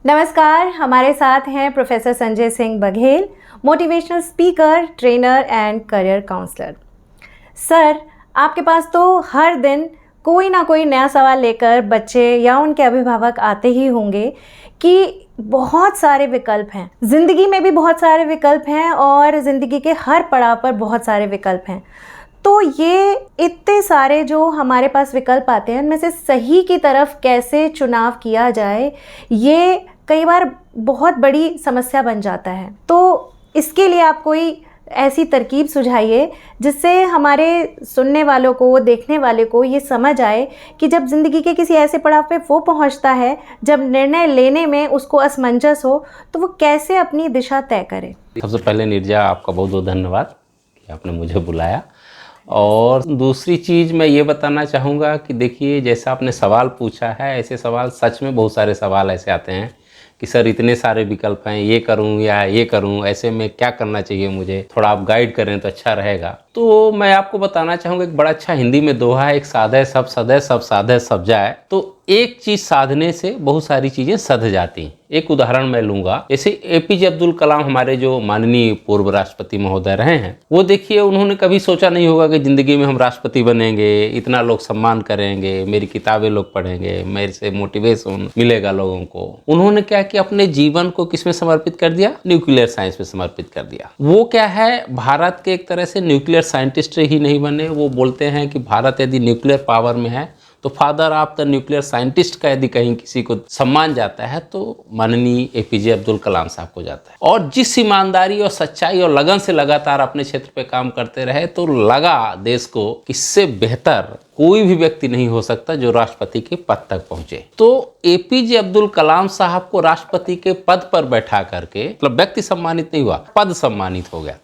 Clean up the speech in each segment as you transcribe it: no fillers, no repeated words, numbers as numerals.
नमस्कार, हमारे साथ हैं professor Sanjay Singh Baghel, motivational speaker, trainer and career counsellor. Sir, आपके पास तो हर दिन कोई ना कोई नया सवाल लेकर बच्चे या उनके अभिभावक आते ही होंगे कि बहुत सारे विकल्प हैं, ज़िंदगी में भी बहुत सारे विकल्प हैं और ज़िंदगी के हर पड़ाव पर बहुत सारे विकल्प हैं। तो ये इतने सारे जो हमारे पास विकल्प आते हैं, उनमें से सही की तरफ कैसे चुनाव किया जाए, ये कई बार बहुत बड़ी समस्या बन जाता है। तो इसके लिए आप कोई ऐसी तरकीब सुझाइए जिससे हमारे सुनने वालों को, देखने वाले को ये समझ आए कि जब ज़िंदगी के किसी ऐसे पड़ाव पे वो पहुंचता है जब निर्णय लेने में उसको असमंजस हो, तो वो कैसे अपनी दिशा तय करे। सबसे पहले नीरजा, आपका बहुत बहुत धन्यवाद कि आपने मुझे बुलाया। और दूसरी चीज़ मैं ये बताना चाहूँगा कि देखिए, जैसा आपने सवाल पूछा है, ऐसे सवाल सच में बहुत सारे सवाल ऐसे आते हैं कि सर इतने सारे विकल्प हैं, ये करूं या ये करूं, ऐसे में क्या करना चाहिए, मुझे थोड़ा आप गाइड करें तो अच्छा रहेगा। तो मैं आपको बताना चाहूँगा, एक बड़ा अच्छा हिंदी में दोहा है, एक साधे सब सधे, सब साधे सब जाए। तो एक चीज़ साधने से बहुत सारी चीज़ें सध जाती। एक उदाहरण मैं लूँगा, जैसे एपीजे अब्दुल कलाम हमारे जो माननीय पूर्व राष्ट्रपति महोदय रहे हैं, वो देखिए उन्होंने कभी सोचा नहीं होगा कि ज़िंदगी में हम राष्ट्रपति बनेंगे, इतना लोग सम्मान करेंगे, मेरी किताबें लोग पढ़ेंगे, मेरे से मोटिवेशन मिलेगा लोगों को। उन्होंने क्या कि अपने जीवन को किस में समर्पित कर दिया? न्यूक्लियर साइंस में समर्पित कर दिया। वो क्या है, भारत के एक तरह से न्यूक्लियर साइंटिस्ट ही नहीं बने। वो बोलते हैं कि भारत यदि न्यूक्लियर पावर में है तो father of the nuclear scientist का यदि कहीं किसी को सम्मान जाता है तो माननीय एपीजे अब्दुल कलाम साहब को जाता है। और जिस ईमानदारी और सच्चाई और लगन से लगातार अपने क्षेत्र पे काम करते रहे, तो लगा देश को कि इससे बेहतर कोई भी व्यक्ति नहीं हो सकता जो राष्ट्रपति के पद तक पहुंचे। तो एपीजे अब्दुल कलाम साहब को राष्ट्रपति के पद पर बैठा करके, मतलब व्यक्ति सम्मानित नहीं हुआ, पद सम्मानित हो गया।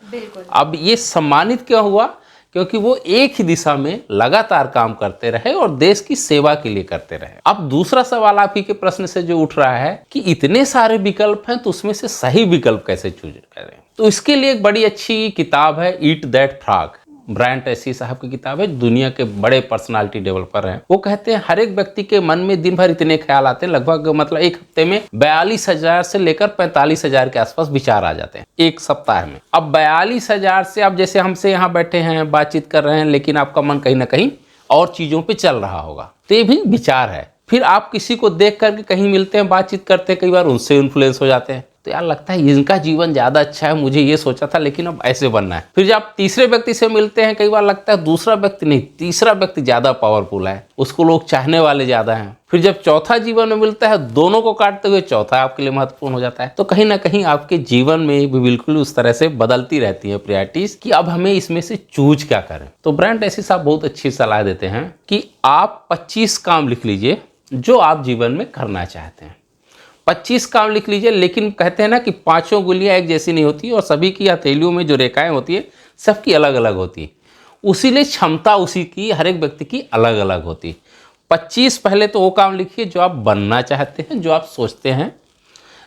अब ये सम्मानित क्यों हुआ? क्योंकि वो एक ही दिशा में लगातार काम करते रहे और देश की सेवा के लिए करते रहे। अब दूसरा सवाल आप ही के प्रश्न से जो उठ रहा है कि इतने सारे विकल्प हैं, तो उसमें से सही विकल्प कैसे चूज करें। तो इसके लिए एक बड़ी अच्छी किताब है, eat that frog, Brian Tracy साहब की किताब है, दुनिया के बड़े पर्सनालिटी डेवलपर हैं। वो कहते हैं हर एक व्यक्ति के मन में दिन भर इतने ख्याल आते हैं, लगभग मतलब एक हफ्ते में 42,000 से लेकर 45,000 के आसपास विचार आ जाते हैं एक सप्ताह में। अब 42,000 से, आप जैसे हमसे यहाँ बैठे हैं, बातचीत कर रहे हैं, लेकिन आपका मन कहीं ना कहीं और चीज़ों पर चल रहा होगा, तो ये भी विचार है। फिर आप किसी को देख करके कहीं मिलते हैं, बातचीत करते हैं, कई बार उनसे इन्फ्लुएंस हो जाते हैं, तो यार लगता है इनका जीवन ज़्यादा अच्छा है, मुझे ये सोचा था लेकिन अब ऐसे बनना है। फिर जब आप तीसरे व्यक्ति से मिलते हैं, कई बार लगता है दूसरा व्यक्ति नहीं, तीसरा व्यक्ति ज़्यादा पावरफुल है, उसको लोग चाहने वाले ज़्यादा हैं। फिर जब चौथा जीवन में मिलता है, दोनों को काटते हुए चौथा आपके लिए महत्वपूर्ण हो जाता है। तो कहीं ना कहीं आपके जीवन में भी बिल्कुल उस तरह से बदलती रहती है प्रायोरिटीज कि अब हमें इसमें से चूज क्या करें। तो ब्रायन ट्रेसी साहब बहुत अच्छी सलाह देते हैं कि आप 25 काम लिख लीजिए जो आप जीवन में करना चाहते हैं। 25 काम लिख लीजिए, लेकिन कहते हैं ना कि पांचों गुलियाँ एक जैसी नहीं होती और सभी की हथेलियों में जो रेखाएं होती है सबकी अलग अलग होती है। उसीलिए क्षमता उसी की, हर एक व्यक्ति की अलग अलग होती है। 25 पहले तो वो काम लिखिए जो आप बनना चाहते हैं, जो आप सोचते हैं,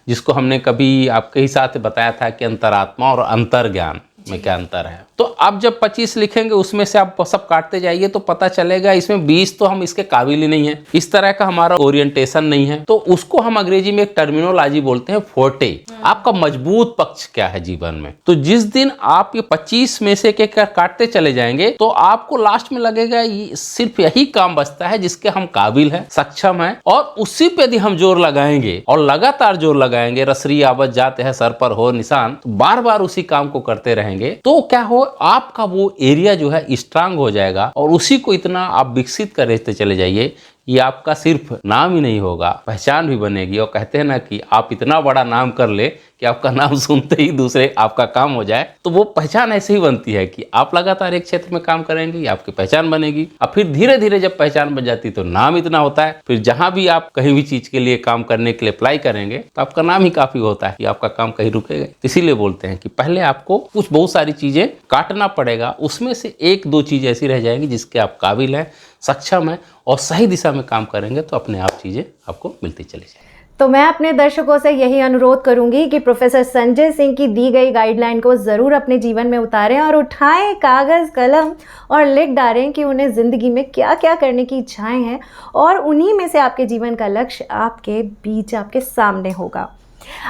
जिसको हमने कभी आपके ही साथ बताया था कि अंतरात्मा और अंतर्ज्ञान में क्या अंतर है। तो आप जब 25 लिखेंगे, उसमें से आप सब काटते जाइए तो पता चलेगा इसमें 20 तो हम इसके काबिल ही नहीं है, इस तरह का हमारा ओरिएंटेशन नहीं है। तो उसको हम अंग्रेजी में एक टर्मिनोलॉजी बोलते हैं, फोर्टे। आपका मजबूत पक्ष क्या है जीवन में। तो जिस दिन आप ये 25 में से एक काटते चले जाएंगे, तो आपको लास्ट में लगेगा सिर्फ यही काम बचता है जिसके हम काबिल हैं, सक्षम हैं, और उसी पे यदि हम जोर लगाएंगे और लगातार जोर लगाएंगे, रसरी आवत जाते हैं सर पर हो निशान, तो बार बार उसी काम को करते रहेंगे, तो क्या हो, आपका वो एरिया जो है स्ट्रांग हो जाएगा और उसी को इतना आप विकसित करते चले जाइए, ये आपका सिर्फ नाम ही नहीं होगा, पहचान भी बनेगी। और कहते हैं ना कि आप इतना बड़ा नाम कर ले कि आपका नाम सुनते ही दूसरे आपका काम हो जाए, तो वो पहचान ऐसे ही बनती है कि आप लगातार एक क्षेत्र में काम करेंगे, ये आपकी पहचान बनेगी। और फिर धीरे धीरे जब पहचान बन जाती तो नाम इतना होता है, फिर जहां भी आप कहीं भी चीज के लिए काम करने के लिए अप्लाई करेंगे तो आपका नाम ही काफी होता है कि आपका काम कहीं रुकेगा। इसीलिए बोलते हैं कि पहले आपको कुछ बहुत सारी चीजें काटना पड़ेगा, उसमें से एक दो चीज ऐसी रह जाएंगी जिसके आप काबिल हैं, सक्षम है, और सही दिशा में काम करेंगे तो अपने आप चीजें आपको मिलती चली जाएगी। तो मैं अपने दर्शकों से यही अनुरोध करूंगी कि प्रोफेसर संजय सिंह की दी गई गाइडलाइन को ज़रूर अपने जीवन में उतारें और उठाएं कागज़ कलम और लिख डालें कि उन्हें ज़िंदगी में क्या क्या करने की इच्छाएं हैं और उन्हीं में से आपके जीवन का लक्ष्य आपके बीच, आपके सामने होगा।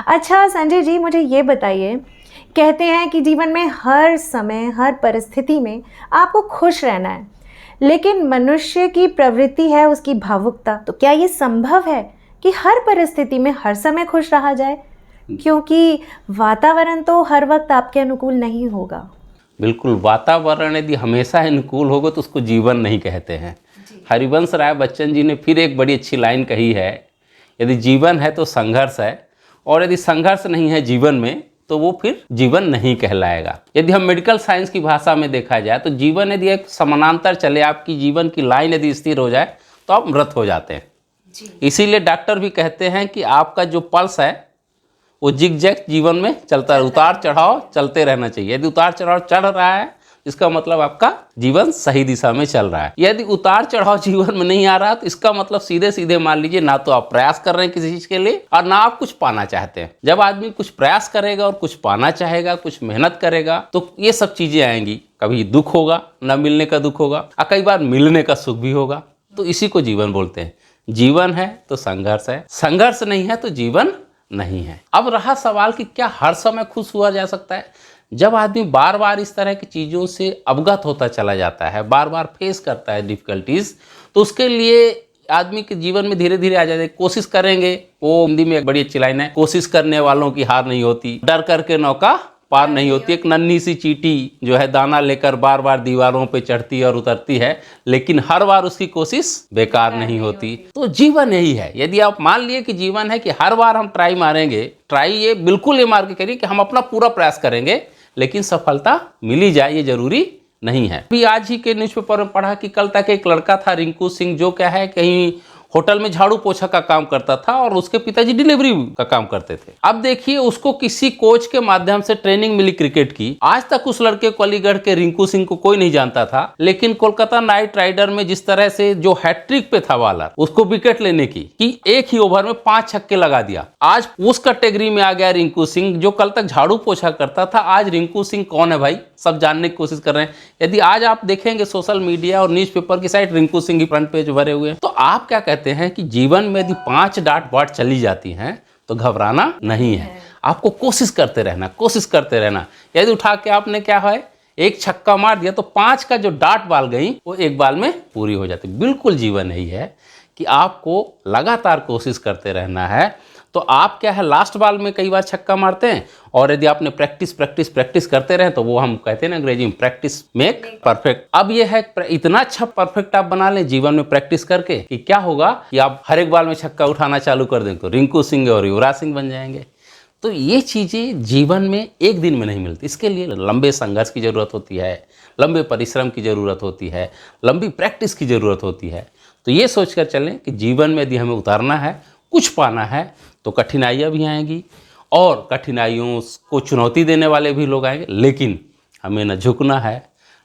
अच्छा संजय जी, मुझे ये बताइए, कहते हैं कि जीवन में हर समय, हर परिस्थिति में आपको खुश रहना है, लेकिन मनुष्य की प्रवृत्ति है उसकी भावुकता। तो क्या ये संभव है कि हर परिस्थिति में हर समय खुश रहा जाए? क्योंकि वातावरण तो हर वक्त आपके अनुकूल नहीं होगा। बिल्कुल, वातावरण यदि हमेशा अनुकूल होगा तो उसको जीवन नहीं कहते हैं। हरिवंश राय बच्चन जी ने फिर एक बड़ी अच्छी लाइन कही है, यदि जीवन है तो संघर्ष है, और यदि संघर्ष नहीं है जीवन में तो वो फिर जीवन नहीं कहलाएगा। यदि हम मेडिकल साइंस की भाषा में देखा जाए तो जीवन यदि एक समानांतर चले, आपकी जीवन की लाइन यदि स्थिर हो जाए तो आप मृत हो जाते हैं। इसीलिए डॉक्टर भी कहते हैं कि आपका जो पल्स है वो जिगजैग जीवन में चलता है, उतार चढ़ाव चलते रहना चाहिए। यदि उतार चढ़ाव चढ़ रहा है इसका मतलब आपका जीवन सही दिशा में चल रहा है। यदि उतार चढ़ाव जीवन में नहीं आ रहा तो इसका मतलब सीधे सीधे मान लीजिए ना तो आप प्रयास कर रहे हैं किसी चीज़ के लिए और ना आप कुछ पाना चाहते हैं। जब आदमी कुछ प्रयास करेगा और कुछ पाना चाहेगा, कुछ मेहनत करेगा, तो ये सब चीज़ें आएंगी। कभी दुख होगा, ना मिलने का दुख होगा, और कई बार मिलने का सुख भी होगा। तो इसी को जीवन बोलते हैं। जीवन है तो संघर्ष है, संघर्ष नहीं है तो जीवन नहीं है। अब रहा सवाल कि क्या हर समय खुश हुआ जा सकता है? जब आदमी बार बार इस तरह की चीज़ों से अवगत होता चला जाता है, बार बार फेस करता है डिफ़िकल्टीज, तो उसके लिए आदमी के जीवन में धीरे धीरे आ जाते हैं। कोशिश करेंगे, वो हिंदी में एक बड़ी अच्छी लाइन है, कोशिश करने वालों की हार नहीं होती, डर करके नौका पार नहीं होती। एक नन्ही सी चींटी जो है दाना लेकर बार बार दीवारों पे चढ़ती और उतरती है, लेकिन हर बार उसकी कोशिश बेकार नहीं होती। तो जीवन यही है। यदि आप मान लिए कि जीवन है कि हर बार हम ट्राई मारेंगे, ट्राई ये बिल्कुल ये मार के करिए कि हम अपना पूरा प्रयास करेंगे, लेकिन सफलता मिली जाए ये जरूरी नहीं है। अभी आज ही के न्यूज़पेपर में पढ़ा कि कल तक एक लड़का था रिंकू सिंह, जो क्या है कहीं होटल में झाड़ू पोछा का काम करता था और उसके पिताजी डिलीवरी का काम करते थे। अब देखिए उसको किसी कोच के माध्यम से ट्रेनिंग मिली क्रिकेट की। आज तक उस लड़के को, अलीगढ़ के रिंकू सिंह को कोई नहीं जानता था, लेकिन कोलकाता नाइट राइडर में जिस तरह से जो हैट्रिक पे था बॉलर, उसको विकेट लेने की कि एक ही ओवर में 5 छक्के लगा दिया। आज उस कैटेगरी में आ गया रिंकू सिंह, जो कल तक झाड़ू पोछा करता था। आज रिंकू सिंह कौन है भाई, सब जानने की कोशिश कर रहे हैं। यदि आज आप देखेंगे सोशल मीडिया और न्यूज़पेपर की साइड रिंकू सिंह की फ्रंट पेज भरे हुए हैं। तो आप क्या कहते हैं कि जीवन में यदि 5 डाट बाट चली जाती हैं तो घबराना नहीं है, आपको कोशिश करते रहना, कोशिश करते रहना। यदि उठा के आपने क्या है एक छक्का मार दिया तो 5 का जो डाट बाल गई वो एक बाल में पूरी हो जाती। बिल्कुल जीवन यही है कि आपको लगातार कोशिश करते रहना है। तो आप क्या है लास्ट बॉल में कई बार छक्का मारते हैं, और यदि आपने प्रैक्टिस करते रहे तो वो हम कहते हैं ना अंग्रेजी में प्रैक्टिस मेक परफेक्ट। अब ये है इतना अच्छा परफेक्ट आप बना लें जीवन में प्रैक्टिस करके कि क्या होगा कि आप हर एक बाल में छक्का उठाना चालू कर दें तो रिंकू सिंह और युवराज सिंह बन जाएंगे। तो ये चीज़ें जीवन में एक दिन में नहीं मिलती। इसके लिए लंबे संघर्ष की ज़रूरत होती है, लंबे परिश्रम की ज़रूरत होती है, लंबी प्रैक्टिस की ज़रूरत होती है। तो ये सोचकर चलें कि जीवन में यदि हमें उतारना है, कुछ पाना है, तो कठिनाइयाँ भी आएंगी और कठिनाइयों को चुनौती देने वाले भी लोग आएंगे, लेकिन हमें न झुकना है,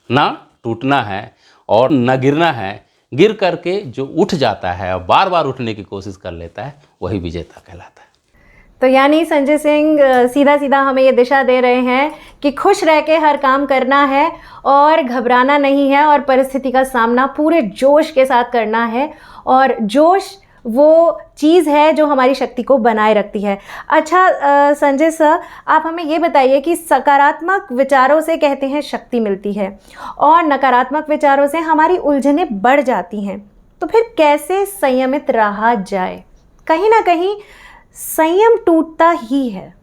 ना टूटना है और न गिरना है। गिर करके जो उठ जाता है और बार बार उठने की कोशिश कर लेता है वही विजेता कहलाता है। तो यानी संजय सिंह सीधा सीधा हमें ये दिशा दे रहे हैं कि खुश रह के हर काम करना है और घबराना नहीं है और परिस्थिति का सामना पूरे जोश के साथ करना है, और जोश वो चीज़ है जो हमारी शक्ति को बनाए रखती है। अच्छा संजय सर, आप हमें ये बताइए कि सकारात्मक विचारों से कहते हैं शक्ति मिलती है और नकारात्मक विचारों से हमारी उलझनें बढ़ जाती हैं। तो फिर कैसे संयमित रहा जाए? कहीं ना कहीं संयम टूटता ही है,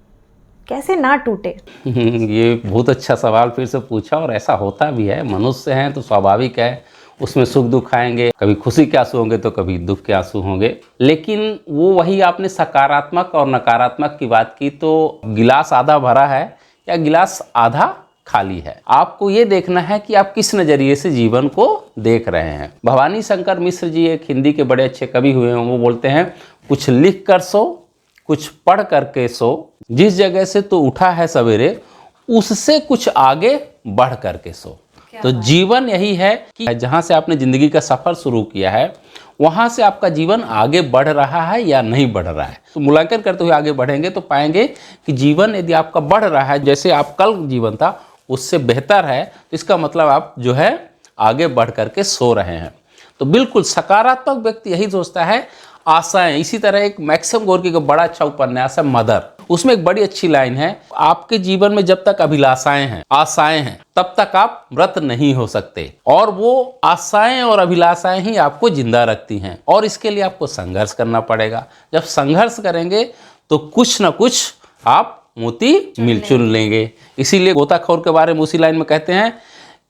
कैसे ना टूटे? ये बहुत अच्छा सवाल फिर से पूछा, और ऐसा होता भी है। मनुष्य हैं तो स्वाभाविक है, उसमें सुख दुख आएंगे, कभी खुशी के आंसू होंगे तो कभी दुख के आंसू होंगे। लेकिन वो वही आपने सकारात्मक और नकारात्मक की बात की, तो गिलास आधा भरा है या गिलास आधा खाली है, आपको ये देखना है कि आप किस नज़रिए से जीवन को देख रहे हैं। भवानी शंकर मिश्र जी एक हिंदी के बड़े अच्छे कवि हुए हैं, वो बोलते हैं कुछ लिख कर सो, कुछ पढ़ करके सो, जिस जगह से तो उठा है सवेरे उससे कुछ आगे बढ़ करके सो। तो जीवन यही है कि जहाँ से आपने ज़िंदगी का सफ़र शुरू किया है वहाँ से आपका जीवन आगे बढ़ रहा है या नहीं बढ़ रहा है। तो मूल्यांकन करते हुए आगे बढ़ेंगे तो पाएंगे कि जीवन यदि आपका बढ़ रहा है, जैसे आप कल जीवन था उससे बेहतर है, तो इसका मतलब आप जो है आगे बढ़ करके सो रहे हैं। तो बिल्कुल सकारात्मक व्यक्ति यही सोचता है। आशाएं, इसी तरह एक मैक्सिम गोर्की का बड़ा अच्छा उपन्यास है मदर, उसमें एक बड़ी अच्छी लाइन है, आपके जीवन में जब तक अभिलाषाएं हैं, आशाएं हैं, तब तक आप मृत नहीं हो सकते, और वो आशाएं और अभिलाषाएं ही आपको जिंदा रखती हैं, और इसके लिए आपको संघर्ष करना पड़ेगा। जब संघर्ष करेंगे तो कुछ ना कुछ आप मोती मिल चुन लेंगे। इसीलिए गोताखोर के बारे में उसी लाइन में कहते हैं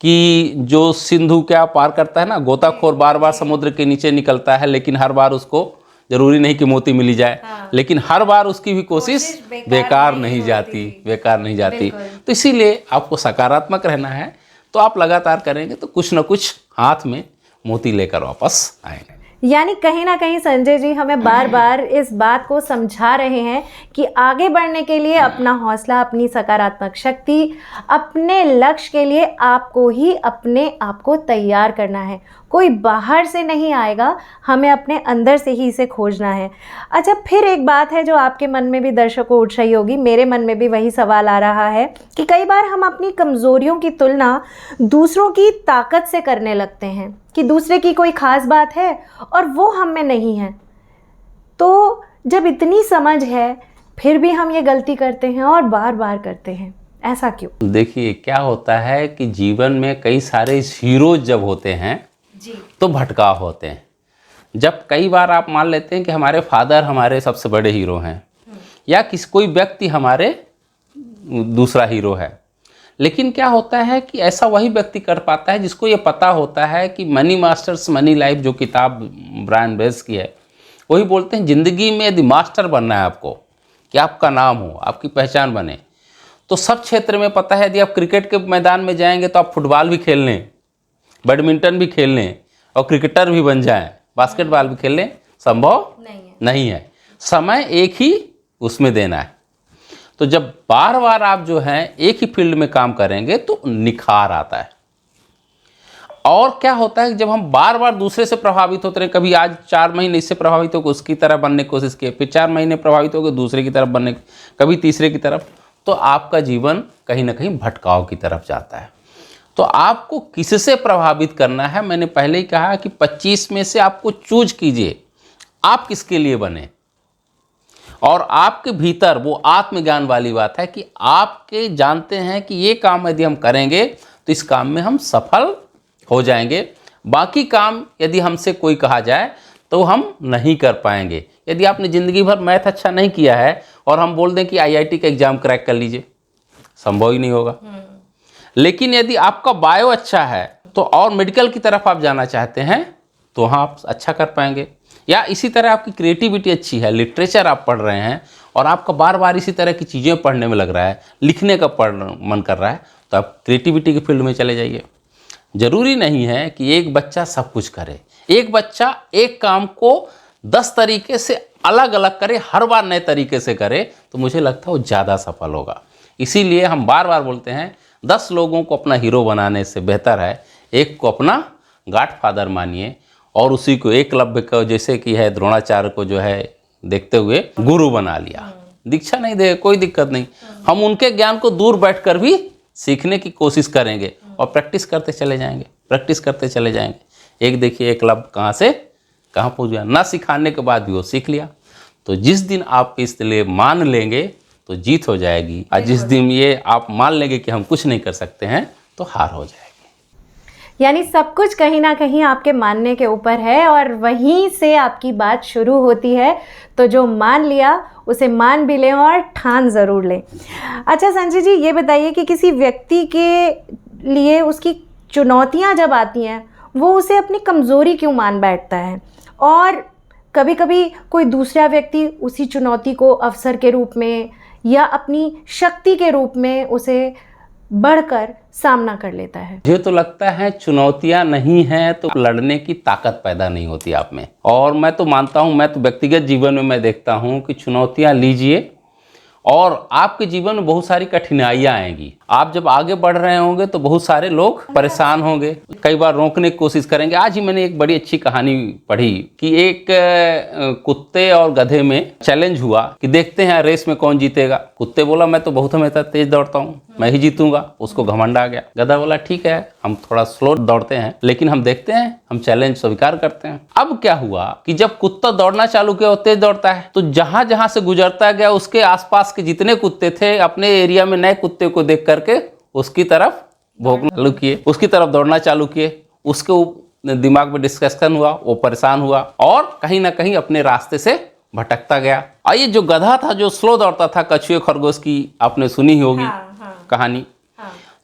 कि जो सिंधु क्या पार करता है ना, गोताखोर बार बार समुद्र के नीचे निकलता है, लेकिन हर बार उसको जरूरी नहीं कि मोती मिली जाए, लेकिन हर बार उसकी भी कोशिश बेकार नहीं जाती। तो इसीलिए आपको सकारात्मक रहना है। तो आप लगातार करेंगे तो कुछ ना कुछ हाथ में मोती लेकर वापस आएंगे। यानी कहीं ना कहीं संजय जी हमें बार बार इस बात को समझा रहे हैं कि आगे बढ़ने के लिए अपना हौसला, अपनी सकारात्मक शक्ति, अपने लक्ष्य के लिए आपको ही अपने आप को तैयार करना है। कोई बाहर से नहीं आएगा, हमें अपने अंदर से ही इसे खोजना है। अच्छा, फिर एक बात है जो आपके मन में भी दर्शकों उठ रही होगी, मेरे मन में भी वही सवाल आ रहा है कि कई बार हम अपनी कमज़ोरियों की तुलना दूसरों की ताकत से करने लगते हैं कि दूसरे की कोई ख़ास बात है और वो हम में नहीं है। तो जब इतनी समझ है फिर भी हम ये गलती करते हैं और बार बार करते हैं, ऐसा क्यों? देखिए क्या होता है कि जीवन में कई सारे हीरोज जब होते हैं जी, तो भटकाव होते हैं। जब कई बार आप मान लेते हैं कि हमारे फादर हमारे सबसे बड़े हीरो हैं, या कोई व्यक्ति हमारे दूसरा हीरो है, लेकिन क्या होता है कि ऐसा वही व्यक्ति कर पाता है जिसको ये पता होता है कि मनी मास्टर्स मनी लाइफ जो किताब ब्रायन बेस की है, वही बोलते हैं ज़िंदगी में यदि मास्टर बनना है आपको, कि आपका नाम हो, आपकी पहचान बने, तो सब क्षेत्र में पता है। यदि आप क्रिकेट के मैदान में जाएंगे तो आप फुटबॉल भी खेल लें, बैडमिंटन भी खेल लें और क्रिकेटर भी बन जाएं, बास्केटबॉल भी खेल लें, संभव नहीं है। समय एक ही उसमें देना है। तो जब बार बार आप जो है एक ही फील्ड में काम करेंगे तो निखार आता है। और क्या होता है कि जब हम बार बार दूसरे से प्रभावित होते रहे, कभी आज 4 महीने इससे प्रभावित होकर उसकी तरह बनने की कोशिश की, फिर 4 महीने प्रभावित होकर दूसरे की तरफ बनने, कभी तीसरे की तरफ, तो आपका जीवन कहीं ना कहीं भटकाव की तरफ जाता है। तो आपको किससे प्रभावित करना है, मैंने पहले ही कहा कि 25 में से आपको चूज कीजिए आप किसके लिए बने। और आपके भीतर वो आत्मज्ञान वाली बात है कि आपके जानते हैं कि ये काम यदि हम करेंगे तो इस काम में हम सफल हो जाएंगे, बाकी काम यदि हमसे कोई कहा जाए तो हम नहीं कर पाएंगे। यदि आपने ज़िंदगी भर मैथ अच्छा नहीं किया है और हम बोल दें कि IIT का एग्ज़ाम क्रैक कर लीजिए, संभव ही नहीं होगा। लेकिन यदि आपका बायो अच्छा है तो और मेडिकल की तरफ आप जाना चाहते हैं तो वहाँ आप अच्छा कर पाएंगे। या इसी तरह आपकी क्रिएटिविटी अच्छी है, लिटरेचर आप पढ़ रहे हैं और आपका बार बार इसी तरह की चीज़ें पढ़ने में लग रहा है, लिखने का मन कर रहा है, तो आप क्रिएटिविटी के फील्ड में चले जाइए। ज़रूरी नहीं है कि एक बच्चा सब कुछ करे, एक बच्चा एक काम को 10 तरीके से अलग अलग करे, हर बार नए तरीके से करे, तो मुझे लगता है वो ज़्यादा सफल होगा। इसीलिए हम बार बार बोलते हैं 10 लोगों को अपना हीरो बनाने से बेहतर है एक को अपना गॉडफादर मानिए और उसी को एकलव्य को, जैसे कि है द्रोणाचार्य को जो है देखते हुए गुरु बना लिया। दीक्षा नहीं दे, कोई दिक्कत नहीं, हम उनके ज्ञान को दूर बैठकर भी सीखने की कोशिश करेंगे और प्रैक्टिस करते चले जाएंगे। एक देखिए एकलव्य कहाँ से कहाँ पहुँच गया, ना सिखाने के बाद भी वो सीख लिया। तो जिस दिन आप इसलिए मान लेंगे तो जीत हो जाएगी, और जिस दिन ये आप मान लेंगे कि हम कुछ नहीं कर सकते हैं तो हार हो जाएगी। यानी सब कुछ कहीं ना कहीं आपके मानने के ऊपर है और वहीं से आपकी बात शुरू होती है। तो जो मान लिया उसे मान भी लें और ठान ज़रूर लें। अच्छा संजय जी, ये बताइए कि किसी व्यक्ति के लिए उसकी चुनौतियां जब आती हैं वो उसे अपनी कमज़ोरी क्यों मान बैठता है, और कभी कभी कोई दूसरा व्यक्ति उसी चुनौती को अवसर के रूप में या अपनी शक्ति के रूप में उसे बढ़कर सामना कर लेता है। मुझे तो लगता है चुनौतियां नहीं हैं तो लड़ने की ताकत पैदा नहीं होती आप में। और मैं तो मानता हूं, मैं तो व्यक्तिगत जीवन में मैं देखता हूं कि चुनौतियां लीजिए और आपके जीवन में बहुत सारी कठिनाइयां आएंगी। आप जब आगे बढ़ रहे होंगे तो बहुत सारे लोग परेशान होंगे, कई बार रोकने की कोशिश करेंगे। आज ही मैंने एक बड़ी अच्छी कहानी पढ़ी कि एक कुत्ते और गधे में चैलेंज हुआ कि देखते हैं रेस में कौन जीतेगा। कुत्ते बोला मैं तो बहुत हमेशा तेज दौड़ता हूँ, मैं ही जीतूंगा। उसको घमंड आ गया। गधा बोला ठीक है, हम थोड़ा स्लो दौड़ते हैं लेकिन हम देखते हैं, हम चैलेंज स्वीकार करते हैं। अब क्या हुआ कि जब कुत्ता दौड़ना चालू किया, वो तेज दौड़ता है, तो जहां जहां से गुजरता गया उसके आसपास के जितने कुत्ते थे अपने एरिया में नए कुत्ते को देख करके उसकी तरफ भौंकना चालू किए, उसकी तरफ दौड़ना चालू किए। उसके दिमाग में डिस्कशन हुआ, वो परेशान हुआ और कहीं ना कहीं अपने रास्ते से भटकता गया। और ये जो गधा था जो स्लो दौड़ता था, कछुए खरगोश की आपने सुनी होगी कहानी।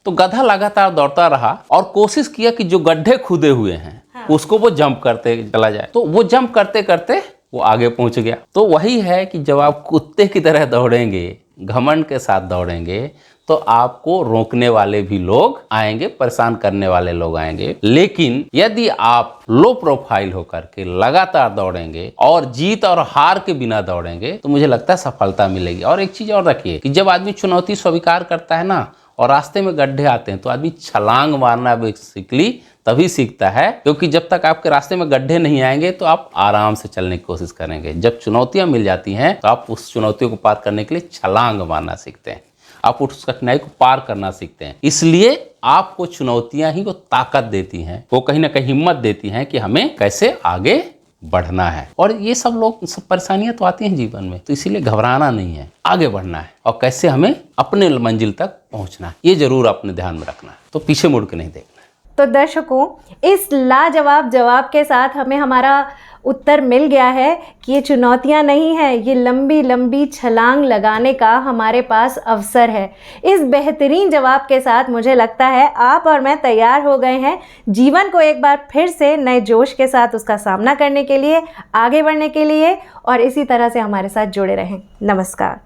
तो गधा लगातार दौड़ता रहा और कोशिश किया कि जो गड्ढे खुदे हुए हैं उसको वो जंप करते चला जाए। तो वो जंप करते करते वो आगे पहुंच गया। तो वही है कि जब आप कुत्ते की तरह दौड़ेंगे, घमंड के साथ दौड़ेंगे, तो आपको रोकने वाले भी लोग आएंगे, परेशान करने वाले लोग आएंगे। लेकिन यदि आप लो प्रोफाइल होकर के लगातार दौड़ेंगे और जीत और हार के बिना दौड़ेंगे तो मुझे लगता है सफलता मिलेगी। और एक चीज और रखिए कि जब आदमी चुनौती स्वीकार करता है ना और रास्ते में गड्ढे आते हैं तो आदमी छलांग मारना बेसिकली तभी सीखता है, क्योंकि जब तक आपके रास्ते में गड्ढे नहीं आएंगे तो आप आराम से चलने की कोशिश करेंगे। जब चुनौतियां मिल जाती हैं तो आप उस चुनौतियों को पार करने के लिए छलांग मारना सीखते हैं, आप उस कठिनाई को पार करना सीखते हैं। इसलिए आपको चुनौतियां ही वो ताकत देती हैं, वो कहीं ना कहीं हिम्मत देती हैं कि हमें कैसे आगे बढ़ना है। और ये सब परेशानियां तो आती हैं जीवन में, तो इसीलिए घबराना नहीं है, आगे बढ़ना है और कैसे हमें अपने मंजिल तक पहुंचना है, ये जरूर अपने ध्यान में रखना है। तो पीछे मुड़ के नहीं देखना। तो दर्शकों, इस लाजवाब जवाब के साथ हमें हमारा उत्तर मिल गया है कि ये चुनौतियां नहीं है, ये लंबी लंबी छलांग लगाने का हमारे पास अवसर है। इस बेहतरीन जवाब के साथ मुझे लगता है आप और मैं तैयार हो गए हैं जीवन को एक बार फिर से नए जोश के साथ उसका सामना करने के लिए, आगे बढ़ने के लिए। और इसी तरह से हमारे साथ जुड़े रहें। नमस्कार।